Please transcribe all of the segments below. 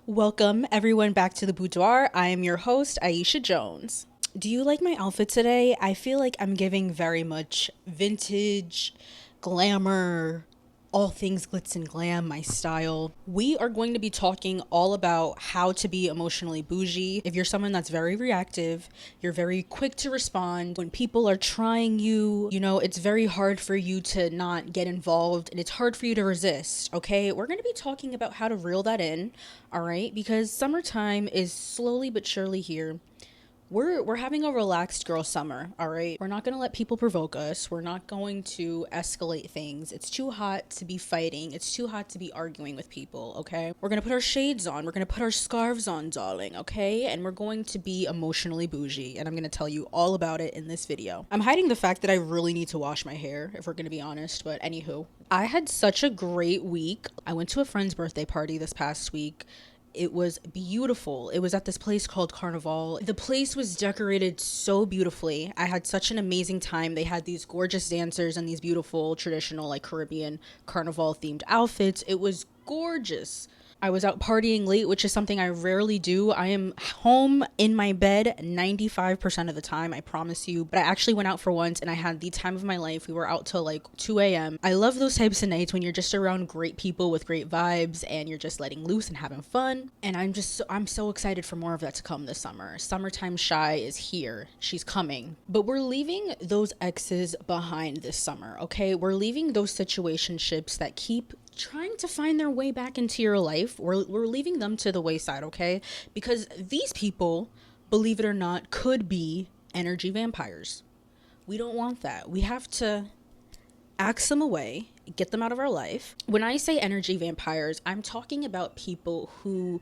Welcome everyone back to the Boudoir. I am your host, Aisha Jones. Do you like my outfit today? I feel like I'm giving very much vintage, glamour, all things glitz and glam, my style. We are going to be talking all about how to be emotionally bougie. If you're someone that's very reactive, you're very quick to respond. When people are trying you, it's very hard for you to not get involved and it's hard for you to resist, okay? We're going to be talking about how to reel that in, all right? Because summertime is slowly but surely here. We're having a relaxed girl summer, all right? We're not going to let people provoke us. We're not going to escalate things. It's too hot to be fighting. It's too hot to be arguing with people, okay? We're going to put our shades on. We're going to put our scarves on, darling, okay? And we're going to be emotionally bougie, and I'm going to tell you all about it in this video. I'm hiding the fact that I really need to wash my hair, if we're going to be honest, but anywho. I had such a great week. I went to a friend's birthday party this past week. It was beautiful. It was at this place called Carnival. The place was decorated so beautifully. I had such an amazing time. They had these gorgeous dancers and these beautiful traditional like Caribbean carnival themed outfits. It was gorgeous. I was out partying late, which is something I rarely do. I am home in my bed 95% of the time, I promise you. But I actually went out for once and I had the time of my life. We were out till like 2 a.m. I love those types of nights when you're just around great people with great vibes and you're just letting loose and having fun. And I'm so excited for more of that to come this summer. Summertime Shy is here. She's coming. But we're leaving those exes behind this summer, okay? We're leaving those situationships that keep trying to find their way back into your life. We're leaving them to the wayside, okay? Because these people, believe it or not, could be energy vampires. We don't want that. We have to axe them away, get them out of our life. When I say energy vampires, I'm talking about people who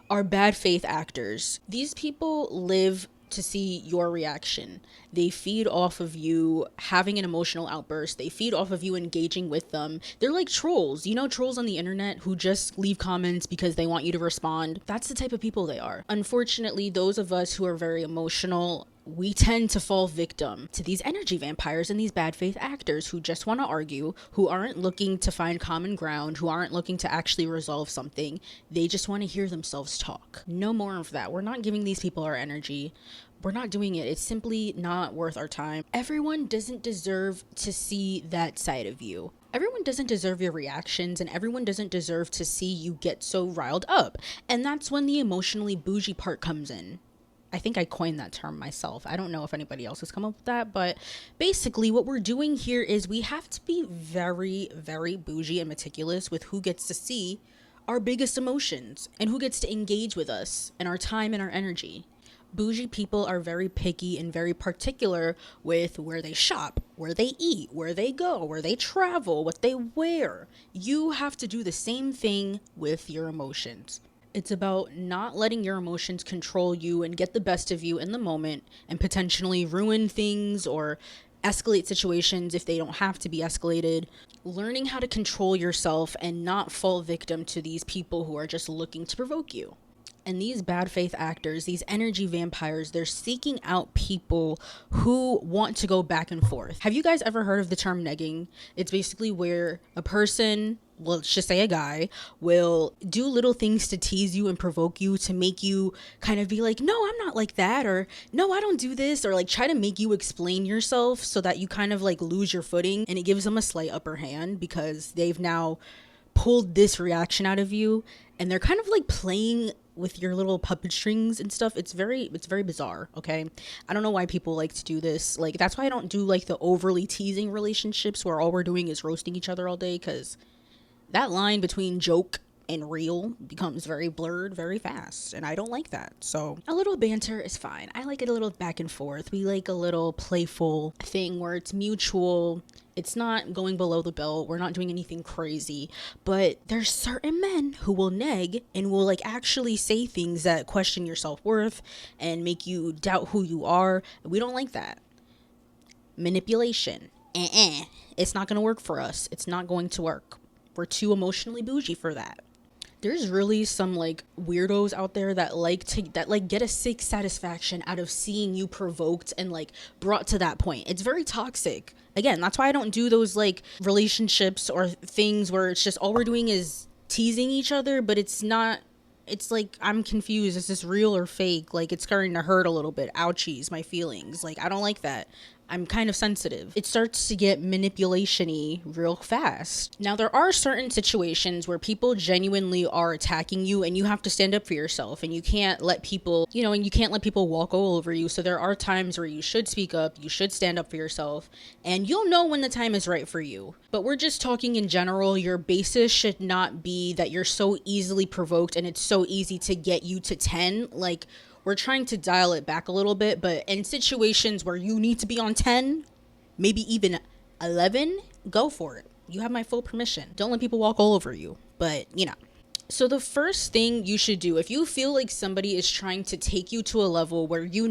are bad faith actors. These people live to see your reaction. They feed off of you having an emotional outburst. They feed off of you engaging with them. They're like trolls, trolls on the internet who just leave comments because they want you to respond. That's the type of people they are. Unfortunately, those of us who are very emotional, we tend to fall victim to these energy vampires and these bad faith actors who just want to argue, who aren't looking to find common ground, who aren't looking to actually resolve something. They just want to hear themselves talk. No more of that. We're not giving these people our energy. We're not doing it. It's simply not worth our time. Everyone doesn't deserve to see that side of you. Everyone doesn't deserve your reactions, and everyone doesn't deserve to see you get so riled up. And that's when the emotionally bougie part comes in. I think I coined that term myself. I don't know if anybody else has come up with that, but basically what we're doing here is we have to be very, very bougie and meticulous with who gets to see our biggest emotions and who gets to engage with us and our time and our energy. Bougie people are very picky and very particular with where they shop, where they eat, where they go, where they travel, what they wear. You have to do the same thing with your emotions. It's about not letting your emotions control you and get the best of you in the moment and potentially ruin things or escalate situations if they don't have to be escalated. Learning how to control yourself and not fall victim to these people who are just looking to provoke you. And these bad faith actors, these energy vampires, they're seeking out people who want to go back and forth. Have you guys ever heard of the term negging? It's basically where a person, well, let's just say a guy, will do little things to tease you and provoke you to make you kind of be like, no, I'm not like that, or no, I don't do this, or like try to make you explain yourself so that you kind of like lose your footing, and it gives them a slight upper hand because they've now pulled this reaction out of you and they're kind of like playing with your little puppet strings and stuff. It's very bizarre, okay? I don't know why people like to do this. Like, that's why I don't do like the overly teasing relationships where all we're doing is roasting each other all day, because that line between joke and real becomes very blurred very fast, and I don't like that. So a little banter is fine. I like it a little back and forth. We like a little playful thing where it's mutual. It's not going below the belt. We're not doing anything crazy. But there's certain men who will neg and will like actually say things that question your self-worth and make you doubt who you are. We don't like that. Manipulation. It's not going to work for us. It's not going to work. We're too emotionally bougie for that. There's really some like weirdos out there that get a sick satisfaction out of seeing you provoked and like brought to that point. It's very toxic. Again, that's why I don't do those like relationships or things where it's just all we're doing is teasing each other, but it's not It's like, I'm confused. Is this real or fake? Like, it's starting to hurt a little bit. Ouchies, my feelings. Like, I don't like that. I'm kind of sensitive. It starts to get manipulation-y real fast. Now, there are certain situations where people genuinely are attacking you and you have to stand up for yourself, and you can't let people, and you can't let people walk all over you. So there are times where you should speak up, you should stand up for yourself, and you'll know when the time is right for you. But we're just talking in general. Your basis should not be that you're so easily provoked and it's so easy to get you to 10. Like, we're trying to dial it back a little bit, but in situations where you need to be on 10, maybe even 11, go for it. You have my full permission. Don't let people walk all over you, but So the first thing you should do, if you feel like somebody is trying to take you to a level where you're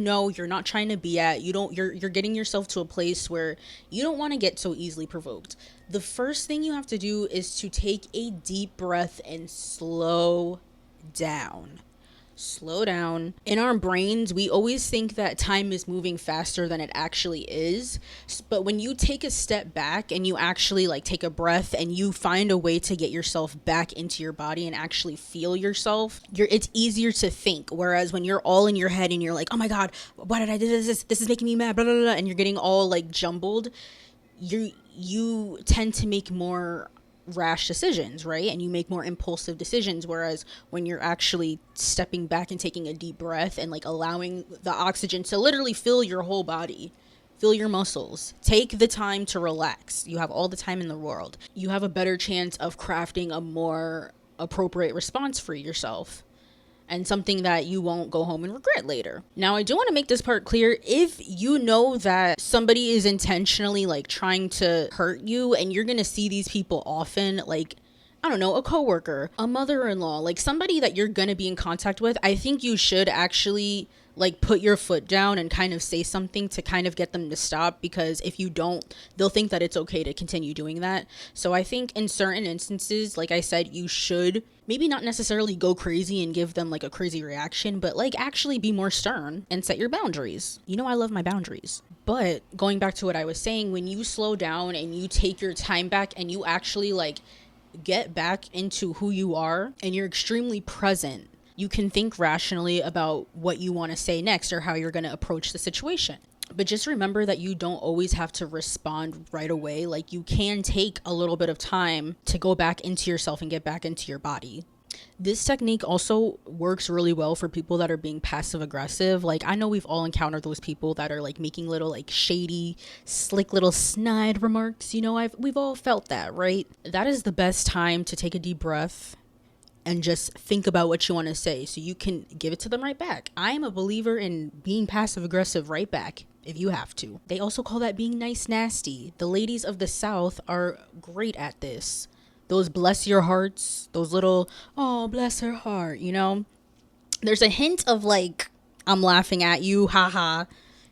not trying to be at, you're getting yourself to a place where you don't want to get so easily provoked. The first thing you have to do is to take a deep breath and slow down. Slow down. In our brains, we always think that time is moving faster than it actually is. But when you take a step back and you actually take a breath and you find a way to get yourself back into your body and actually feel yourself, it's easier to think. Whereas when you're all in your head and you're like, oh my God, why did I do this? This is making me mad, blah, blah, blah, and you're getting all jumbled, you tend to make more rash decisions, right? And you make more impulsive decisions. Whereas when you're actually stepping back and taking a deep breath and allowing the oxygen to literally fill your whole body, fill your muscles, take the time to relax. You have all the time in the world. You have a better chance of crafting a more appropriate response for yourself, and something that you won't go home and regret later. Now, I do want to make this part clear. If you know that somebody is intentionally trying to hurt you, and you're going to see these people often, I don't know, a coworker, a mother-in-law, somebody that you're going to be in contact with, I think you should actually put your foot down and kind of say something to kind of get them to stop, because if you don't, they'll think that it's okay to continue doing that. So I think in certain instances, like I said, you should maybe not necessarily go crazy and give them a crazy reaction, but actually be more stern and set your boundaries. I love my boundaries. But going back to what I was saying, when you slow down and you take your time back and you actually get back into who you are and you're extremely present, you can think rationally about what you want to say next or how you're going to approach the situation. But just remember that you don't always have to respond right away. You can take a little bit of time to go back into yourself and get back into your body. This technique also works really well for people that are being passive aggressive. I know we've all encountered those people that are making little shady, slick little snide remarks. We've all felt that, right? That is the best time to take a deep breath and just think about what you want to say so you can give it to them right back. I am a believer in being passive aggressive right back if you have to. They also call that being nice nasty. The ladies of the South are great at this. Those bless your hearts, those little, oh, bless her heart, There's a hint of I'm laughing at you, haha,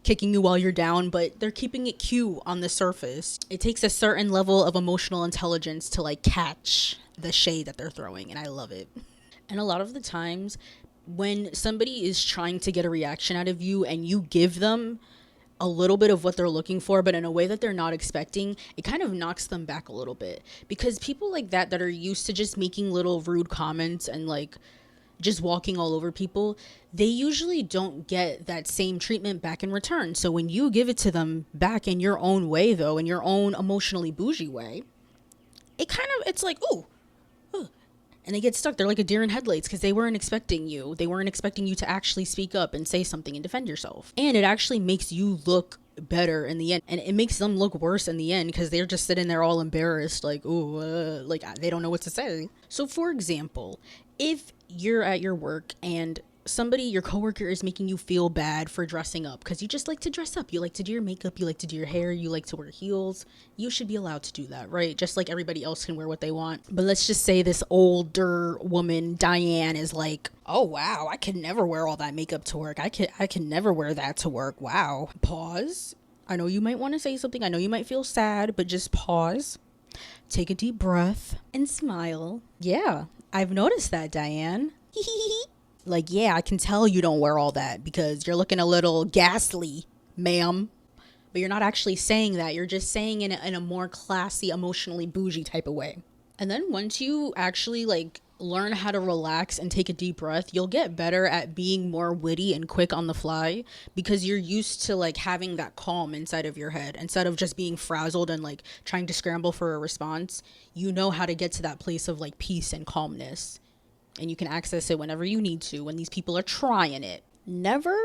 kicking you while you're down, but they're keeping it cute on the surface. It takes a certain level of emotional intelligence to catch the shade that they're throwing, and I love it. And a lot of the times when somebody is trying to get a reaction out of you and you give them a little bit of what they're looking for, but in a way that they're not expecting, it kind of knocks them back a little bit. Because people that are used to just making little rude comments and just walking all over people, they usually don't get that same treatment back in return. So when you give it to them back in your own way, though, in your own emotionally bougie way, it's ooh. And they get stuck. They're like a deer in headlights because they weren't expecting you. They weren't expecting you to actually speak up and say something and defend yourself. And it actually makes you look better in the end. And it makes them look worse in the end because they're just sitting there all embarrassed, they don't know what to say. So for example, if you're at your work and your coworker is making you feel bad for dressing up because you just like to dress up. You like to do your makeup. You like to do your hair. You like to wear heels. You should be allowed to do that, right? Just like everybody else can wear what they want. But let's just say this older woman, Diane, is oh, wow, I can never wear all that makeup to work. I can never wear that to work. Wow. Pause. I know you might want to say something. I know you might feel sad, but just pause. Take a deep breath and smile. Yeah, I've noticed that, Diane. Yeah, I can tell you don't wear all that because you're looking a little ghastly, ma'am. But you're not actually saying that. You're just saying in a more classy, emotionally bougie type of way. And then once you actually learn how to relax and take a deep breath, you'll get better at being more witty and quick on the fly because you're used to like having that calm inside of your head instead of just being frazzled and like trying to scramble for a response. You know how to get to that place of like peace and calmness, and you can access it whenever you need to when these people are trying it. Never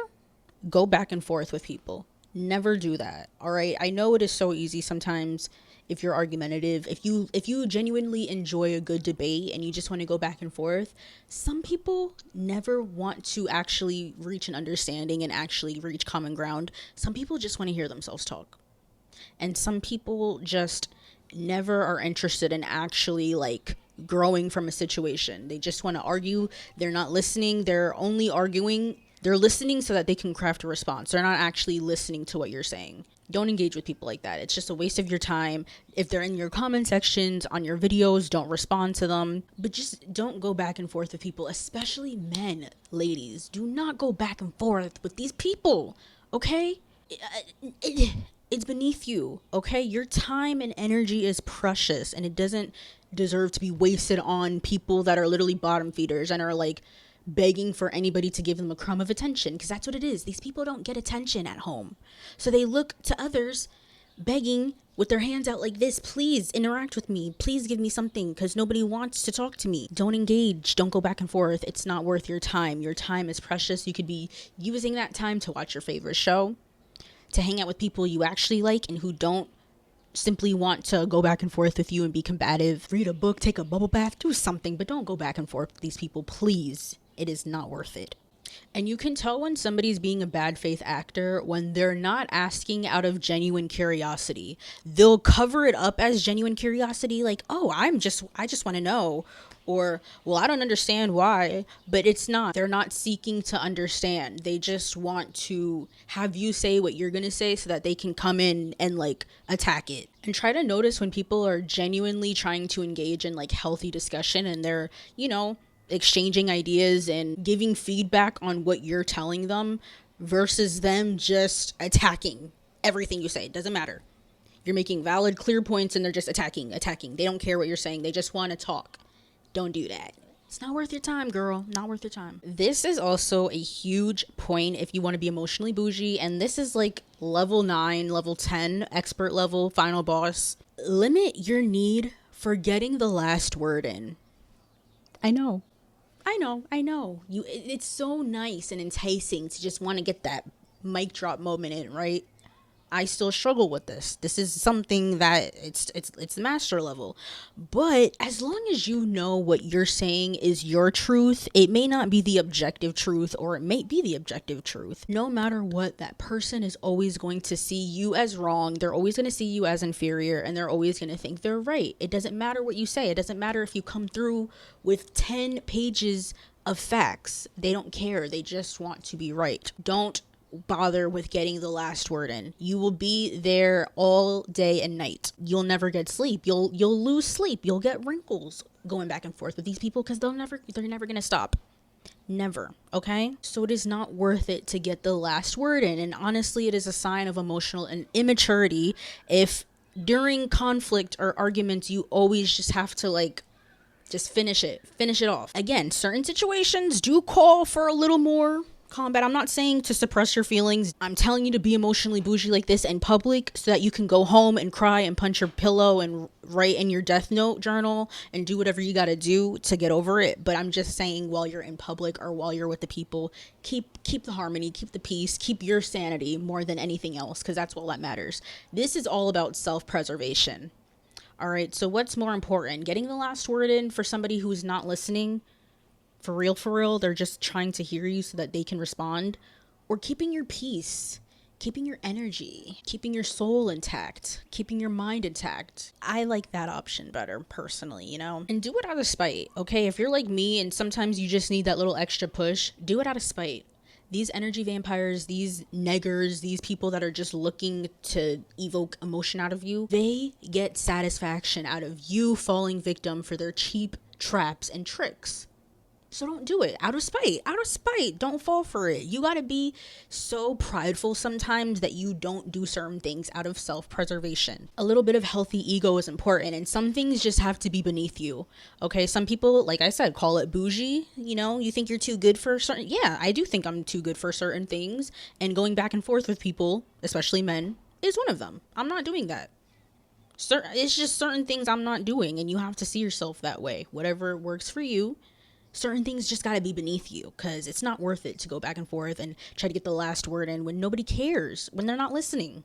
go back and forth with people. Never do that. All right. I know it is so easy sometimes if you're argumentative, if you genuinely enjoy a good debate and you just want to go back and forth. Some people never want to actually reach an understanding and actually reach common ground. Some people just want to hear themselves talk. And some people just never are interested in actually like growing from a situation. They just want to argue. They're not listening. They're only arguing. They're listening so that they can craft a response. They're not actually listening to what you're saying. Don't engage with people like that. It's just a waste of your time. If they're in your comment sections on your videos, don't respond to them. But just don't go back and forth with people, especially men, ladies. Do not go back and forth with these people, okay? It's beneath you, okay? Your time and energy is precious, and it doesn't deserve to be wasted on people that are literally bottom feeders and are like begging for anybody to give them a crumb of attention, because that's what it is. These people don't get attention at home, so they look to others begging with their hands out like this. Please interact with me, please give me something, because nobody wants to talk to me. Don't engage. Don't go back and forth. It's not worth your time. Your time is precious. You could be using that time to watch your favorite show, to hang out with people you actually like and who don't simply want to go back and forth with you and be combative. Read a book, take a bubble bath, do something, but don't go back and forth with these people, please. It is not worth it. And you can tell when somebody's being a bad faith actor when they're not asking out of genuine curiosity. They'll cover it up as genuine curiosity, like, oh, I just want to know, or, well, I don't understand why, but it's not. They're not seeking to understand. They just want to have you say what you're going to say so that they can come in and like attack it. And try to notice when people are genuinely trying to engage in like healthy discussion and they're, exchanging ideas and giving feedback on what you're telling them versus them just attacking everything you say. It doesn't matter. You're making valid, clear points and they're just attacking. They don't care what you're saying. They just want to talk. Don't do that. It's not worth your time, girl. Not worth your time. This is also a huge point if you want to be emotionally bougie. And this is like level 9, level 10, expert level, final boss. Limit your need for getting the last word in. I know. It's so nice and enticing to just want to get that mic drop moment in, right? I still struggle with this. This is something that it's the master level. But as long as you know what you're saying is your truth, it may not be the objective truth, or it may be the objective truth. No matter what, that person is always going to see you as wrong. They're always going to see you as inferior, and they're always going to think they're right. It doesn't matter what you say. It doesn't matter if you come through with 10 pages of facts. They don't care. They just want to be right. Don't bother with getting the last word in. You will be there all day and night. You'll never get sleep. You'll lose sleep. You'll get wrinkles going back and forth with these people because they're never going to stop. Never. Okay? So it is not worth it to get the last word in. And honestly, it is a sign of emotional and immaturity if during conflict or arguments you always just have to like just finish it off. Again, certain situations do call for a little more combat. I'm not saying to suppress your feelings. I'm telling you to be emotionally bougie like this in public so that you can go home and cry and punch your pillow and write in your death note journal and do whatever you got to do to get over it. But I'm just saying, while you're in public or while you're with the people, keep the harmony, keep the peace, keep your sanity more than anything else, because that's all that matters. This is all about self-preservation. All right, so what's more important? Getting the last word in for somebody who's not listening? For real, they're just trying to hear you so that they can respond? Or keeping your peace, keeping your energy, keeping your soul intact, keeping your mind intact? I like that option better, personally, And do it out of spite, okay? If you're like me and sometimes you just need that little extra push, do it out of spite. These energy vampires, these neggers, these people that are just looking to evoke emotion out of you, they get satisfaction out of you falling victim for their cheap traps and tricks. So don't do it out of spite. Out of spite. Don't fall for it. You got to be so prideful sometimes that you don't do certain things out of self-preservation. A little bit of healthy ego is important, and some things just have to be beneath you. Okay, some people, like I said, call it bougie. You know, you think you're too good for certain. Yeah, I do think I'm too good for certain things, and going back and forth with people, especially men, is one of them. I'm not doing that. It's just certain things I'm not doing, and you have to see yourself that way. Whatever works for you. Certain things just got to be beneath you, because it's not worth it to go back and forth and try to get the last word in when nobody cares, when they're not listening.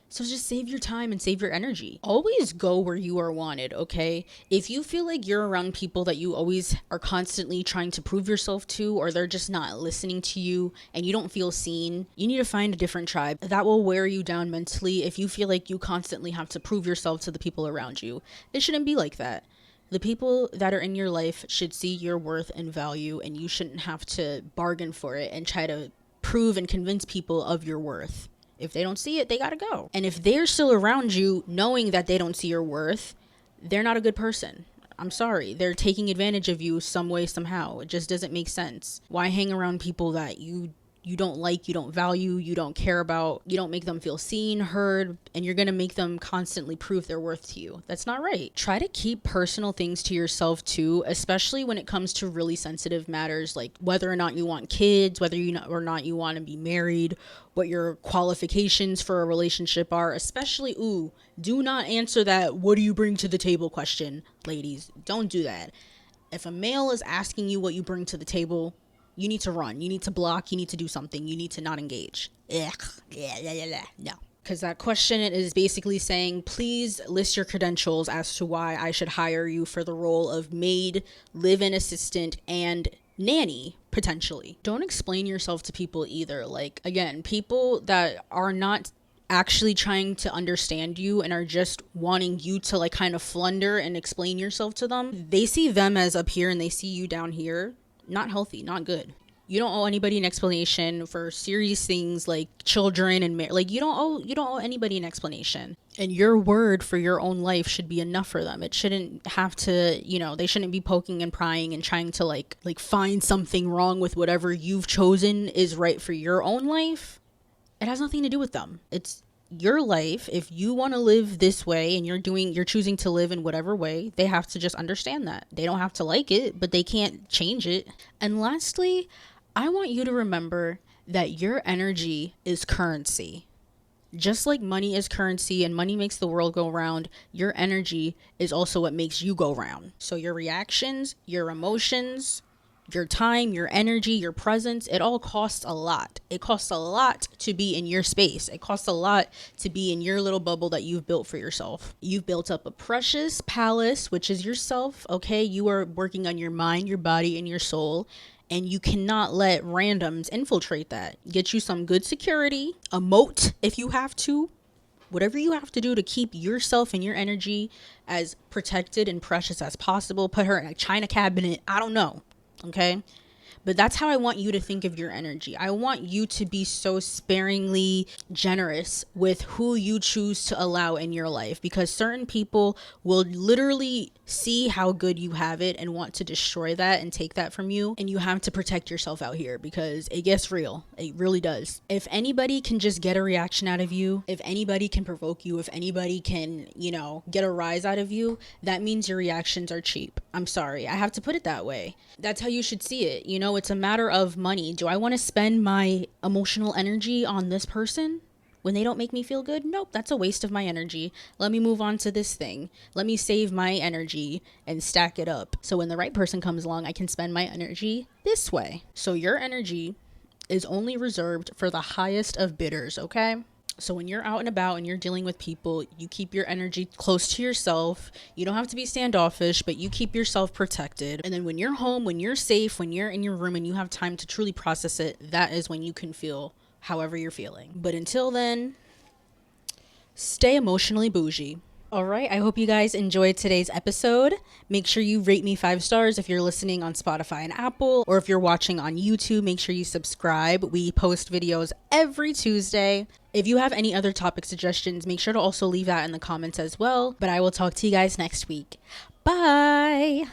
So just save your time and save your energy. Always go where you are wanted, okay? If you feel like you're around people that you always are constantly trying to prove yourself to, or they're just not listening to you and you don't feel seen, you need to find a different tribe. That will wear you down mentally if you feel like you constantly have to prove yourself to the people around you. It shouldn't be like that. The people that are in your life should see your worth and value, and you shouldn't have to bargain for it and try to prove and convince people of your worth. If they don't see it, they gotta go. And if they're still around you knowing that they don't see your worth, they're not a good person. I'm sorry. They're taking advantage of you some way, somehow. It just doesn't make sense. Why hang around people that you don't like, you don't value, you don't care about, you don't make them feel seen, heard, and you're going to make them constantly prove their worth to you? That's not right. Try to keep personal things to yourself too, especially when it comes to really sensitive matters, like whether or not you want kids, whether or not you want to be married, what your qualifications for a relationship are. Especially, do not answer that "what do you bring to the table" question, ladies. Don't do that. If a male is asking you what you bring to the table, you need to run. You need to block. You need to do something. You need to not engage. No. Because that question is basically saying, please list your credentials as to why I should hire you for the role of maid, live-in assistant, and nanny, potentially. Don't explain yourself to people either. Like, again, people that are not actually trying to understand you and are just wanting you to like kind of flunder and explain yourself to them, they see them as up here and they see you down here. Not healthy, not good. You don't owe anybody an explanation for serious things like children and like you don't owe anybody an explanation. And your word for your own life should be enough for them. It shouldn't have to, they shouldn't be poking and prying and trying to like find something wrong with whatever you've chosen is right for your own life. It has nothing to do with them. It's your life. If you want to live this way and you're choosing to live in whatever way, they have to just understand that. They don't have to like it, but they can't change it. And lastly, I want you to remember that your energy is currency. Just like money is currency and money makes the world go round, your energy is also what makes you go round. So your reactions, your emotions, your time, your energy, your presence, it all costs a lot. It costs a lot to be in your space. It costs a lot to be in your little bubble that you've built for yourself. You've built up a precious palace, which is yourself, okay? You are working on your mind, your body, and your soul, and you cannot let randoms infiltrate that. Get you some good security, a moat if you have to. Whatever you have to do to keep yourself and your energy as protected and precious as possible. Put her in a china cabinet. I don't know. Okay? But that's how I want you to think of your energy. I want you to be so sparingly generous with who you choose to allow in your life, because certain people will literally see how good you have it and want to destroy that and take that from you. And you have to protect yourself out here because it gets real. It really does. If anybody can just get a reaction out of you, if anybody can provoke you, if anybody can, get a rise out of you, that means your reactions are cheap. I'm sorry. I have to put it that way. That's how you should see it. It's a matter of money. Do I want to spend my emotional energy on this person when they don't make me feel good? Nope, that's a waste of my energy. Let me move on to this thing. Let me save my energy and stack it up. So when the right person comes along, I can spend my energy this way. So your energy is only reserved for the highest of bidders, okay? So when you're out and about and you're dealing with people, you keep your energy close to yourself. You don't have to be standoffish, but you keep yourself protected. And then when you're home, when you're safe, when you're in your room and you have time to truly process it, that is when you can feel however you're feeling. But until then, stay emotionally bougie. All right, I hope you guys enjoyed today's episode. Make sure you rate me 5 stars if you're listening on Spotify and Apple, or if you're watching on YouTube, make sure you subscribe. We post videos every Tuesday. If you have any other topic suggestions, make sure to also leave that in the comments as well. But I will talk to you guys next week. Bye!